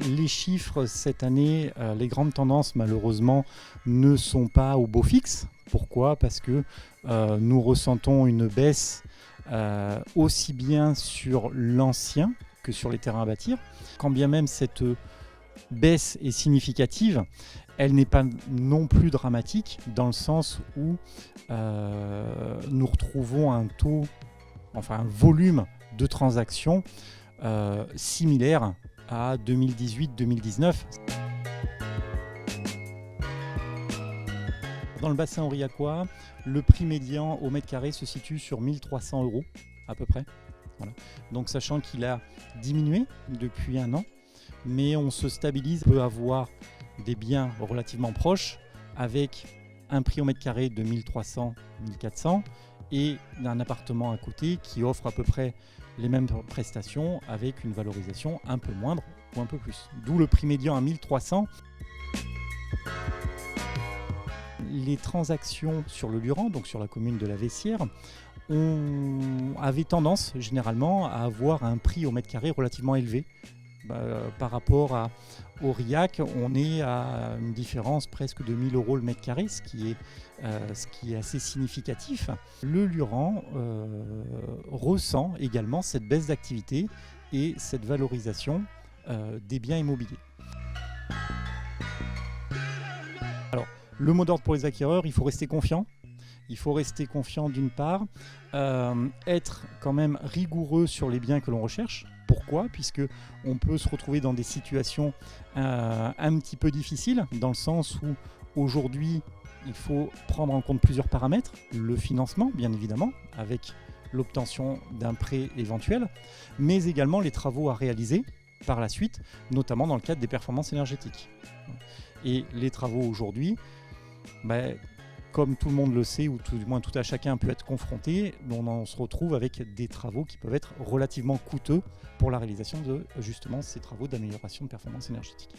Les chiffres cette année, les grandes tendances malheureusement ne sont pas au beau fixe. Pourquoi ? Parce que nous ressentons une baisse aussi bien sur l'ancien que sur les terrains à bâtir. Quand bien même cette baisse est significative, elle n'est pas non plus dramatique dans le sens où nous retrouvons un volume de transactions similaire à 2018-2019. Dans le bassin aurillacois, le prix médian au mètre carré se situe sur 1 300 € à peu près. Voilà. Donc sachant qu'il a diminué depuis un an, mais on se stabilise, on peut avoir des biens relativement proches avec un prix au mètre carré de 1300-1400 et un appartement à côté qui offre à peu près les mêmes prestations avec une valorisation un peu moindre ou un peu plus. D'où le prix médian à 1300. Les transactions sur le Luran, donc sur la commune de la Vessière, avaient tendance généralement à avoir un prix au mètre carré relativement élevé. Par rapport à Aurillac, on est à une différence presque de 1 000 € le mètre carré, ce qui est assez significatif. Le Luran ressent également cette baisse d'activité et cette valorisation des biens immobiliers. Alors, le mot d'ordre pour les acquéreurs, il faut rester confiant. Il faut rester confiant d'une part, être quand même rigoureux sur les biens que l'on recherche. Pourquoi ? Puisque on peut se retrouver dans des situations un petit peu difficiles, dans le sens où aujourd'hui, il faut prendre en compte plusieurs paramètres. Le financement, bien évidemment, avec l'obtention d'un prêt éventuel, mais également les travaux à réaliser par la suite, notamment dans le cadre des performances énergétiques. Et les travaux aujourd'hui, comme tout le monde le sait, ou tout du moins tout à chacun peut être confronté, on se retrouve avec des travaux qui peuvent être relativement coûteux pour la réalisation de justement ces travaux d'amélioration de performance énergétique.